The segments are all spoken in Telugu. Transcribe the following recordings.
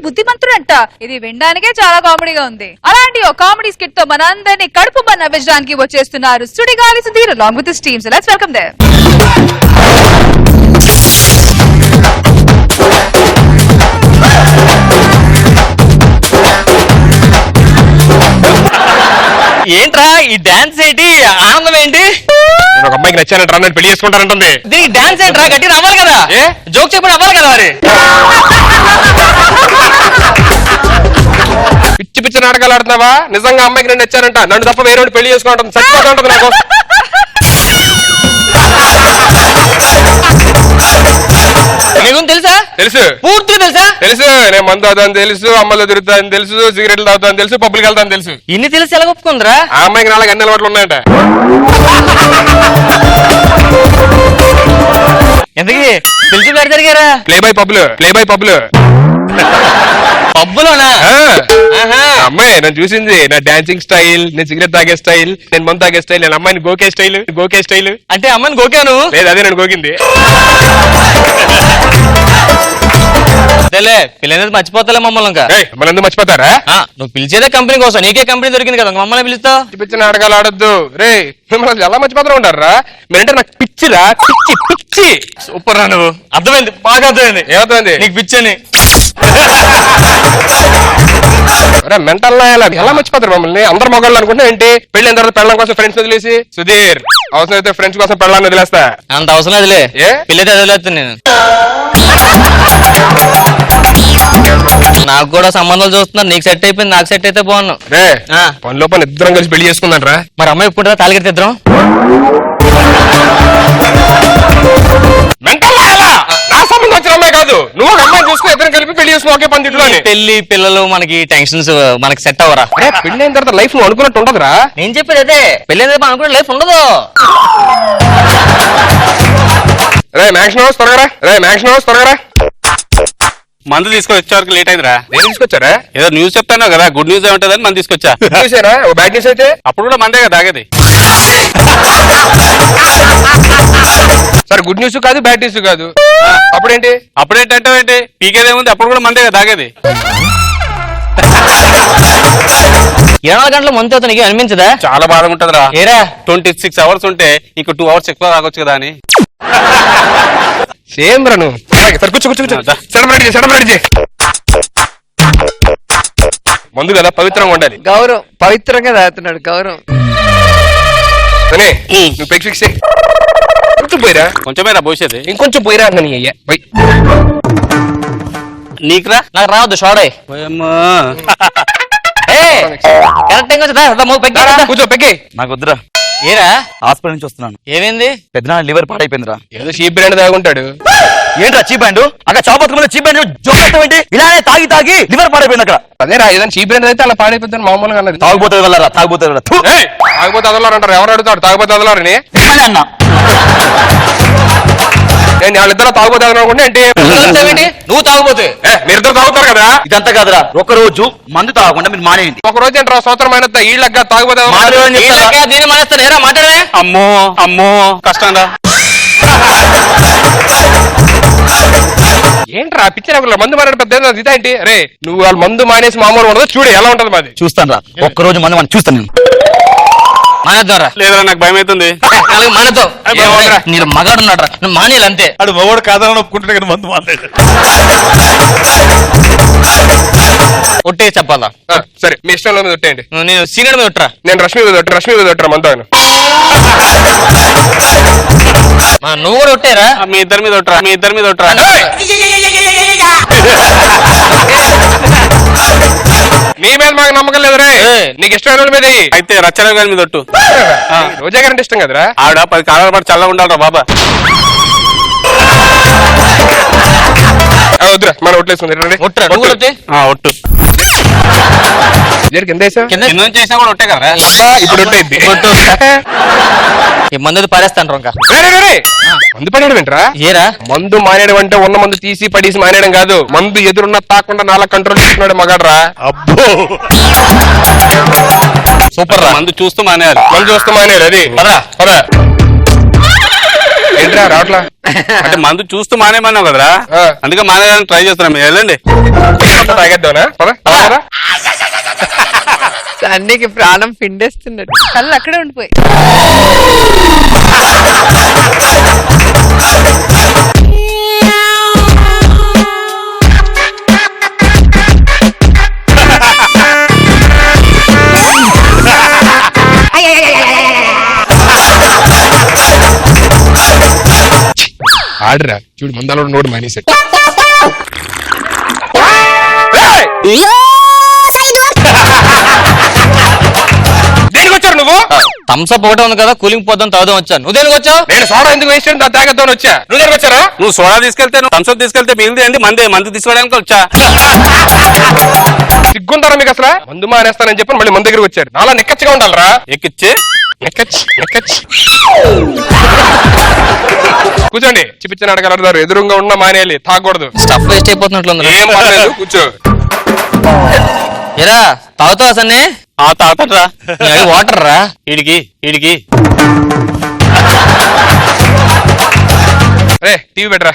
బుద్ధిమంతుడంట. ఇది వినడానికే చాలా కామెడీగా ఉంది. అలాంటి ఓ కామెడీ స్కిట్ తో మనందరినీ కడుపు నవ్వించడానికి వచ్చేస్తున్నారు Sudigali Sudheer along with his team. So let's welcome them. ఏంట్రా ఈ డాన్స్ ఏంటి, ఆనందం ఏంటి? నేను ఒక అమ్మాయికి నచ్చానంట, అన్నట్టు పెళ్లి చేసుకుంటానంటుంది. దీనికి డాన్స్ ఏంట్రా, గట్టి అవ్వాలి కదా, జోక్ చెప్పి అవ్వాలి కదా. మరి పిచ్చి పిచ్చి నాటకాలు ఆడుతున్నావా? నిజంగా అమ్మాయికి నేను నచ్చానంట, నన్ను తప్ప వేరే పెళ్లి చేసుకుంటాను, చచ్చిపోతా ఉంటుంది నాకు. నీకు తెలుసా? తెలుసు, పూర్తిగా తెలుసా? తెలుసు. నేను మందు తాగుతాను తెలుసు, అమ్మలో తిరుగుతాను తెలుసు, సిగరెట్లు తాగుతాను తెలుసు, పబ్బులకి వెళ్తాను తెలుసు. ఇన్ని తెలిసి ఎలా ఒప్పుకుందిరా? ఆ అమ్మాయికి నాలుగు అన్ని అలవాట్లు ఉన్నాయంట. ఎందుకు తెలిసి బయట జరిగారా? ప్లే బై పబ్బులు పబ్బులోనా? అమ్మాయి నన్ను చూసింది, నా డాన్సింగ్ స్టైల్, నేను సిగరెట్ తాగే స్టైల్, నేను మందు తాగే స్టైల్, నేను అమ్మాయిని గోకే స్టైల్. అంటే అమ్మాయిని గోకాను? లేదు, అదే నన్ను గోకింది. పిల్లనేది మర్చిపోతాలే మమ్మల్ని. ఇంకా మన ఎందుకు మర్చిపోతారా? నువ్వు పిలిచేదే కంపెనీ కోసం, నీకే కంపెనీ దొరికింది కదా, మమ్మల్ని పిలుస్తావు? పిచ్చి నాటకాలు ఆడొద్దు రే. మిమ్మల్ని ఎలా మర్చిపోతా ఉంటారా? మీరంటే నాకు పిచ్చిరా, పిచ్చి. సూపర్ రా నువ్వు. అర్థమైంది, బాగా అర్థమైంది. ఏమవుతుంది నీకు పిచ్చని? మెంటల్ ఎలా మర్చిపోతారు మమ్మల్ని? అందరు మొగాళ్ళు అనుకుంటే ఏంటి, పెళ్లి అయిన తర్వాత పెళ్ళం కోసం ఫ్రెండ్స్ వదిలేసి, సుధీర్ అవసరం అయితే ఫ్రెండ్స్ కోసం పెళ్ళాన్ని వదిలేస్తా. అంత అవసరం వదిలే, పెళ్ళి అయితే వదిలేస్తాను నేను. నాకు కూడా సంబంధాలు చూస్తున్నారు, నీకు సెట్ అయిపోయింది, నాకు సెట్ అయితే బాగున్నావు రే. పనిలో పని ఇద్దరం కలిసి పెళ్లి చేసుకుందాం రా. మరి అమ్మాయి ఇప్పుడు తాలిగెడితే ఇద్దరం నా సంబంధం వచ్చిన అమ్మాయి కాదు, నువ్వు ఒక అమ్మాయి చూసుకుని ఇద్దరం కలిపి పెళ్లి చేసుకుని ఒకే పందిట్లో. పెళ్లి పిల్లలు మనకి టెన్షన్స్ మనకి సెట్ అవరా? పెళ్లి అయిన తర్వాత లైఫ్ నువ్వు అనుకున్నట్టు ఉండదురా. నేను చెప్పేది అదే, పెళ్లి అయిన తర్వాత అనుకున్న లైఫ్ ఉండదు. రే మ్యాక్షన్ హౌస్ త్వరగా. మందు తీసుకొని వచ్చేవరకు లేట్ అయిందిరా. ఏం తీసుకొచ్చారా? ఏదో న్యూస్ చెప్తాను కదా, గుడ్ న్యూస్ ఏముంటదని మంది తీసుకొచ్చా. చూసారా బ్యాడ్ న్యూస్ అయితే? అప్పుడు కూడా మందే కదా తాగేది. సరే గుడ్ న్యూస్ కాదు, బ్యాడ్ న్యూస్ కాదు, అప్పుడేంటి? అప్పుడేంటంటే ఏంటి, పీకేదేముంది, అప్పుడు కూడా మందే కదా తాగేది. 24 గంటల మందు నీకు అనిపించదా? చాలా బాధగా ఉంటదిరా. ఏరా 26 hours ఉంటే ఇంకో 2 hours ఎక్కువ తాగొచ్చు కదా అని. సేమ్ రా నువ్వు. సరే కూర్చో. సెలబ్రేట్ మందు కదా, పవిత్రంగా ఉండాలి. గౌరవం పవిత్రంగా తాగుతున్నాడు, గౌరవం. నువ్వు పెగ్ ఫిక్స్ కొంచెం పోయిరా. కొంచెమేరా పోసేది, ఇంకొంచెం పోయిరా అన్న. అయ్యా పోయి నీకురా. నాకు రావద్దు షాడై. కూర్చో పెగ్గి. నాకు వద్దురా. ఏరా హాస్పిటల్ నుంచి వస్తున్నాను. ఏమైంది? పెద్దనా లివర్ పాడైపోయిందిరా. ఏదో చీప్ బ్రాండ్ తాగుంటాడు. ఏంట్రా చీప్ బ్రాండ్? అక్కడ చాపత్ర చీప్ బ్రాండ్ జోకేంటి? ఇలానే తాగి లివర్ పాడైపోయింది అక్కడ. అదేరా, ఏదైనా చీప్ బ్రాండ్ అయితే అలా పాడైపోతుంది మామూలుగా అన్నది. తాగుపోతే వెళ్ళరా, తాగుపోతే అదలారంటారు. ఎవరు అడుగుతాడు తాగుపోతే అదలారని? అన్న నేను వాళ్ళిద్దరు తాగుపోతే అనుకుంటే ఏంటి? నువ్వు తాగుపోతే మీరిద్దరు తాగుతారు కదా. ఇదంతా కాదురా, ఒక రోజు మందు తాగకుండా మీరు మానేయండి. ఒక రోజు ఏంట్రా సంవత్సరం అయిన ఈళ్ళగా తాగుపోతే దీన్ని మానేస్తాను. ఏరా మాట్లాడమే. అమ్మో కష్టం రా. ఏంట్రా పిచ్చి నాకు మందు మానేడు పెద్ద ఇదేంటి? రే నువ్వు వాళ్ళు మందు మానేసి మామూలు ఉండదు, చూడు ఎలా ఉంటది మాది. చూస్తాను రా, ఒక్క రోజు మందు మనం చూస్తాను నేను. మానేద్దారా? లేదురా, నాకు భయం అవుతుంది. మానేద్దాం. నేను మగాడు ఉన్నాడు, మానేయాలి అంతే. అడు మగవాడు కాదని ఒప్పుకుంటున్నా కానీ మందు మానేది. ఒట్టే చెప్పాలా? సరే మీ ఇష్టంలో మీద ఒట్టేయండి. నేను సీనియర్ మీద ఒట్టరా. నేను రష్మి మీద ఒట్టరా మందు. నువ్వు కూడా ఒట్టేరా? మీ ఇద్దరి మీద ఒట్టరా. నీ మీద మాకు నమ్మకం లేదు రే. నీకు ఇష్టమైన మీద అయితే రచన గారి మీద ఒట్టు. రోజా గారంటే ఇష్టం కదరా? ఆవిడ 10 కాలాల పాటు చల్లగా ఉండాలరా బాబా. వద్దురా మన ఒట్లేసుకుంది. ఒట్టు కింద చేసినా కూడా ఒట్టే కదా. ఇప్పుడు ఒట్టేద్ది. ఈ మందు పారేస్తాను ఇంకా. మందు పడేయడం ఏంట్రా? ఏరా మందు మానేయడం అంటే ఉన్న మందు తీసి పడేసి మానేయడం కాదు. మందు ఎదురున్న తాకుండా నాలా కంట్రోల్ చేస్తున్నాడు మగాడ్రా. అబ్బో సూపర్ రా. మందు చూస్తూ మానేయాలి. మందు చూస్తూ మానేయాలి. అది ఏంట్రా రావట్లా? అంటే మందు చూస్తూ మానేమన్నావు కదరా, ఆ. అందుకే మానేయడానికి ట్రై చేస్తున్నాం. మీరు వెళ్ళండి. తాగేద్దామనా? పద, పదరా. సన్నీకి ప్రాణం పిండేస్తున్నట్టు. కళ్ళు అక్కడే ఉండిపోయి. ఆడరా చూడు, ముందర నోడు మానేసాడు. దేనికి వచ్చారు నువ్వు? థమ్స్అప్ ఒకటే ఉంది కదా, కూలింగ్ పోద్దాం తాగుదాం వచ్చాను. నువ్వు దేనికి వచ్చావు? నేను సోడా ఎందుకు వేస్ట్ తాగేద్దామని వచ్చా. నువ్వు దేనికి వచ్చారా? నువ్వు సోడా తీసుకెళ్తే, నువ్వు థమ్స్అప్ తీసుకెళ్తే మిగిలింది అండి మందు తీసుకోవడానికి వచ్చా. సిగ్గుంటారా మీకు అసలు? మందు మానేస్తానని చెప్పి మళ్ళీ మన దగ్గరికి వచ్చారు. నాలా నిక్కచ్చిగా ఉండాలరా. ఎక్కిచ్చే కూర్చోండి. చిపిచ్చిన అడగలరు. ఎదురుగా ఉన్న మానేయాలి, తాగకూడదు. స్టఫ్ వేస్ట్ అయిపోతున్నట్లుంది. ఏం పర్లేదు, కూర్చో. ఎరా తాగుతావా సన్ని? తాగుతాడ్రా. వాటర్ రా. ఈడికి రే టీవీ పెట్టరా.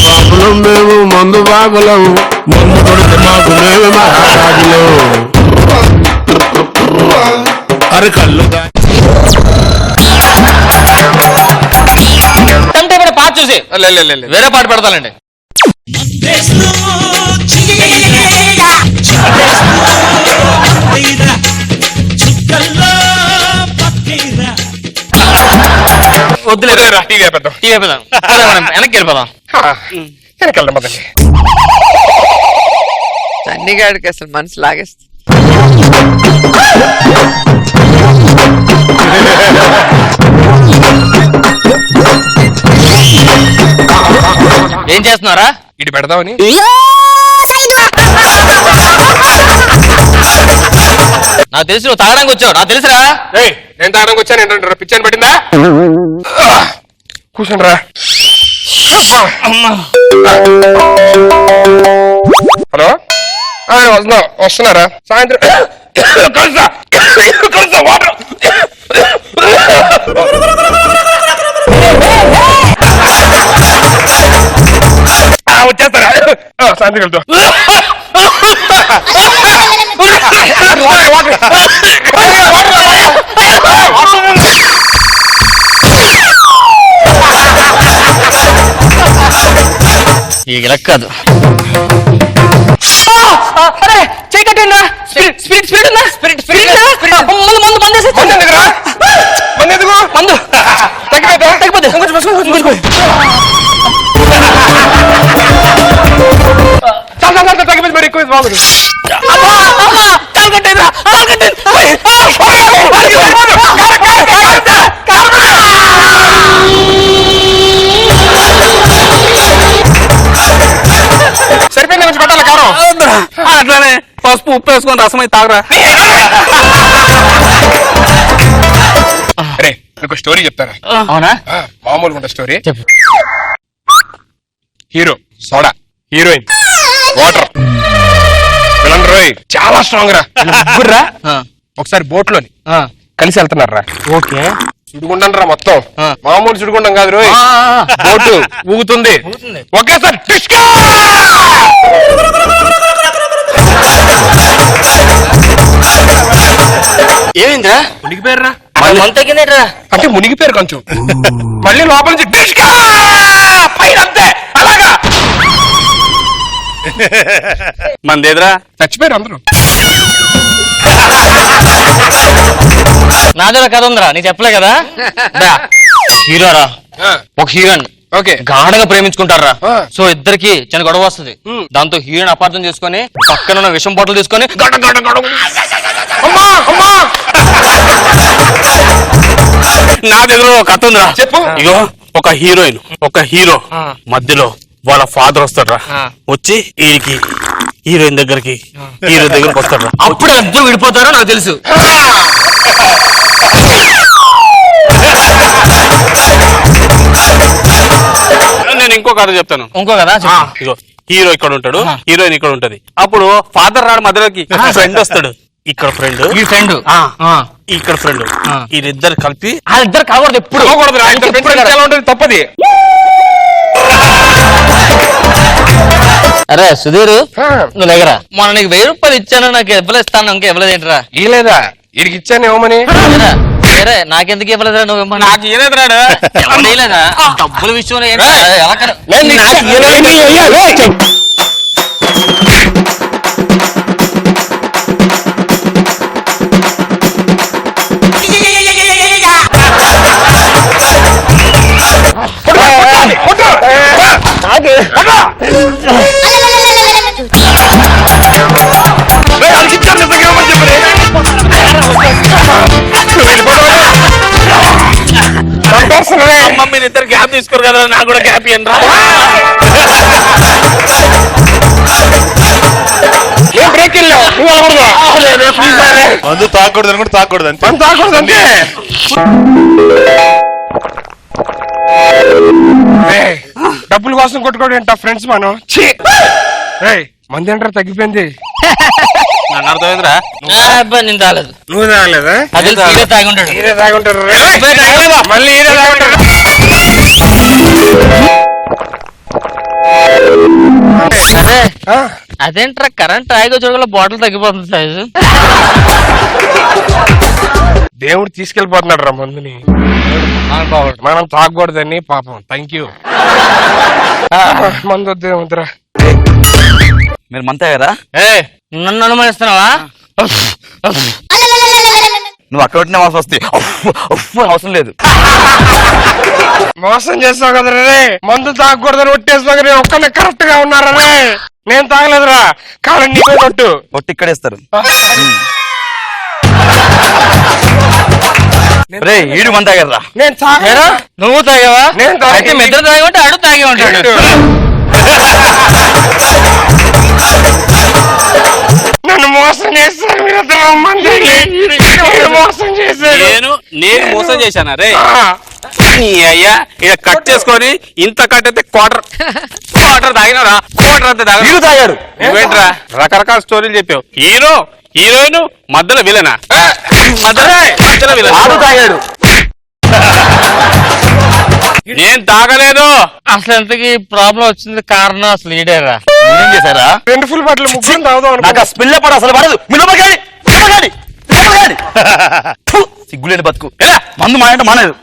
బాబులం మేము మందు బాబులం, మందు కొడితే మాకు మేమే మహారాజులు. అరకల్లు ఇప్పుడు పాట చూసి వేరే పాట పెడతానండి. వద్దులేరా, టీవీ పెడతాం. టీవీ అయిపోదాం, వెనక్కి వెళ్ళిపోదాం. వెనకెళ్దాం పదండి. సన్నిగాడికి అసలు మనసు లాగేస్తుంది. ఏం చేస్తున్నారా? ఇటు పెడదామని. నాకు తెలుసు నువ్వు తాగడానికి వచ్చావు, నాకు తెలుసురా. నేను తాగడానికి వచ్చాను ఏంటంటారా? పిచ్చాను పట్టిందా? కూర్చోండి రా. హలో, వస్తున్నారా? సాయంత్రం కలుసా వాటర్. వచ్చేస్తారా? సాయంత్రం వెళ్తాం. ఈ కాదు. తగ్గిపోయింది మరి, ఎక్కువ బాగుంది. సరిపోయింది, కొంచెం పెట్టాలి కారం. అట్లానే పసుపు ఉప్పు వేసుకొని రసం అయితే తాగరా. అరే నీకు స్టోరీ చెప్తారా? అవునా? మామూలుగా ఉంటే స్టోరీ చెప్పు. Hero soda, heroine water, villain రోయ్ చాలా స్ట్రాంగ్ రా. ముగ్గురురా ఒకసారి బోట్ లోని కలిసి వెళ్తున్నారా. ఓకే, సుడిగుండం రా మొత్తం. మామూలు సుడిగుండం కాదు రోయ్, బోటు ఊగుతుంది ఒకేసారి. ఏమైందిరా? మునిగిపోయారా? తగ్గిందేట్రా? అంటే మునిగిపోయారు కొంచెం. మళ్ళీ లోపల నుంచి పైన అంతే అలాగా. మందేదిరా, చచ్చిపోయారు అందరూ. నా దగ్గర కథ ఉందిరా, నీకు చెప్పలే కదా. హీరోరా, ఒక హీరోయిన్ ఓకే గాఢంగా ప్రేమించుకుంటారా. ఆ. సో ఇద్దరికి చిన్న గొడవ వస్తుంది. దాంతో హీరోయిన్ అపార్థం చేసుకొని పక్కన ఉన్న విషం బాటిల్ తీసుకొని నా దగ్గర ఒక కథ ఉందిరా. చెప్పు. ఇగో ఒక హీరోయిన్, ఒక హీరో మధ్యలో వాళ్ళ ఫాదర్ వస్తాడ్రా. వచ్చి ఈయనకి హీరోయిన్ దగ్గరికి, హీరో దగ్గరికి వస్తాడ్రా. అప్పుడు ఇద్దరు విడిపోతారో నాకు తెలుసు. నేను ఇంకో కథ చెప్తాను. ఇంకో కదా. ఇగో హీరో ఇక్కడ ఉంటాడు, హీరోయిన్ ఇక్కడ ఉంటది. అప్పుడు ఫాదర్ రాడు మధ్యలోకి, ఫ్రెండ్ వస్తాడు. ఇక్కడ ఫ్రెండ్ ఈ ఫ్రెండ్ ఇక్కడ ఫ్రెండ్ వీళ్ళిద్దరు కలిపి వాళ్ళిద్దరు కాకూడదు ఎప్పుడు పోకూడదురా, ఇద్దరు friends కలిసి ఎలా ఉంటుంది తప్పది. అరే సుధీర్ ఆ, నువ్వు దగ్గర మొన్న నీకు 1000 రూపాయలు ఇచ్చాను, నాకు ఇవ్వలేస్తాను, ఇంకా ఇవ్వలేదేంట్రా? ఇయ్యలేదా? వీడికి ఇచ్చాను ఇవ్వమని. సరే నాకెందుకు ఇవ్వలేదురా? నువ్వు ఇవ్వమని. నాకు ఇయ్యలేదు రాడు. ఎవరు ఇవ్వలేదా? డబ్బుల విషయంలో ఏంటి? ఎలా కర- నేను నీకు ఇయ్యలేదు. రేయ్, వాళ్ళకి ఇచ్చాను, నిజంగా ఇవ్వమని చెప్పు రే. నువ్వు వెళ్ళిపోతావా? చంపేస్తున్నా రే. అమ్మ మీరు ఇద్దరు గ్యాప్ తీసుకోరు కదా, నాకు కూడా గ్యాప్ ఇయ్యండి రా. నేను బ్రేక్ వెళ్ళావు, నువ్వు వెళ్ళకూడదు. మందు తాగకూడదు అనుకుంటే తాగకూడదు అంతే. మనం తాగకూడదు అంతే. రేయ్, డబ్బుల కోసం కొట్టుకోవడం ఏంటా ఫ్రెండ్స్ మనం? మంది ఏంటారు తగ్గిపోయింది. నన్ను అర్థమైందిరా. అబ్బా నేను తాగలేదు. నువ్వు తాగలేదా? అది తీరే తాగి ఉంటాడు. ఈరే తాగుంటారు. మళ్ళీ ఈరే తాగుంటారు. అదే ఆ, అదేంట్రా కరెంట్ ఆగిగా చూడగల బాటిల్ తగ్గిపోతుంది సైజు. దేవుడు తీసుకెళ్లిపోతున్నాడు రా మందుని. మనం తాగకూడదని పాపం. Thank you. మందు వద్దు వద్దురా. మీరు మంతే కదా? నన్ను అనుమానిస్తున్నావా? నువ్వు అక్కడ ఉంటే అవసరం వస్తే అవసరం లేదు. మోసం చేస్తావు కదా రే. మందు తాగకూడదని ఒట్టేసినాక నేను ఒక్కనే కరెక్ట్ గా ఉన్నారా రే? నేను తాగలేదురా. కాలం నీ మీద ఒట్టు. ఒట్టి ఇక్కడేస్తారు. రే ఈడు మంతా కదా? నేను తాగలేదా? నువ్వు తాగావా? నేను తాగా- అయితే మీ ఇద్దరు తాగి ఉంటే అడు తాగే ఉంటాడు. నన్ను మోసం చేస్తారు మీరిద్దరు. మందిని నేను మోసం చేశాడు. నేను మోసం చేశానా రే? ఆ, నీ అయ్యా ఇక కట్ చేసుకొని ఇంత కట్ అయితే క్వార్టర్ తాగినారా? క్వార్టర్ అంతే తాగినా. వీడు తాగాడు. నువ్వేంట్రా రకరకాల స్టోరీలు చెప్పావు. హీరో హీరోయిన్ మధ్యలో విలనా? మధ్యలో విలన్. ఆడు తాగాడు. నేను తాగలేదు. అసలు ఎంతకి ప్రాబ్లం వచ్చింది కారణం అసలు ఈడేరా. ఏం చేశారా? 2 ఫుల్ బాటిల్ ముగ్గురు తాగుదాం నాకు అనుకో. ఆ స్మెల్ పడ అసలు పడదు. సిగ్గులేని బతుకు. ఎలా మందు మానంటే మానేదు.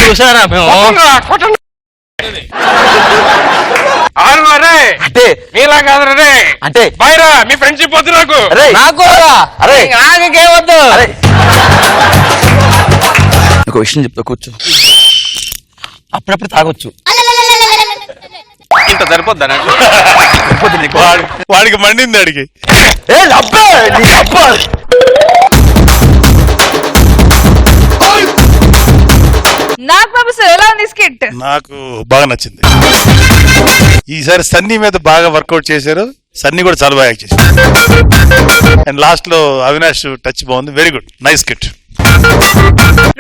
చూసారా మేము? కొట్టండిరా, కొట్టండి. ఆరురా రే. అంటే మీలా కాదురా రే. అంటే బైరా మీ ఫ్రెండ్షిప్ వద్దు నాకు. అరే నాకు అరే నాకేమొద్దు. అరే ఒక విషయం చెప్తా కూర్చో. అప్పుడప్పుడు తాగొచ్చు. ఇంత సరిపోద్దా నాకు? సరిపోద్ది నీకు. వాడికి మండింది అడిగి. ఏ అబ్బా నీ అబ్బా. నాకు బాబు సార్ ఎలా ఉంది స్కిట్? నాకు బాగా నచ్చింది. ఈసారి సన్నీ మీద బాగా వర్కౌట్ చేశారు. సన్నీ కూడా చాలా బాగా యాక్ట్ చేశారు. అండ్ లాస్ట్ లో అవినాష్ టచ్ బాగుంది. Very good, nice kit.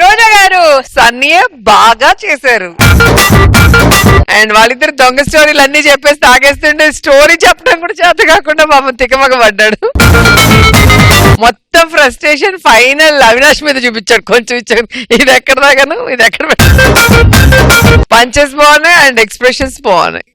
Roja గారు సన్నీయే బాగా చేశారు. అండ్ వాళ్ళిద్దరు దొంగ స్టోరీలు అన్ని చెప్పేసి తాగేస్తుంటే స్టోరీ చెప్పడం కూడా చేత కాకుండా పాపం తికమక పడ్డాడు. మొత్తం ఫ్రస్ట్రేషన్ ఫైనల్ అవినాష్ మీద చూపించాడు. కొంచెం ఇచ్చాడు, ఇది ఎక్కడ తాగాను, ఇది ఎక్కడ పంచెస్ బాగున్నాయి అండ్ ఎక్స్ప్రెషన్స్ బాగున్నాయి.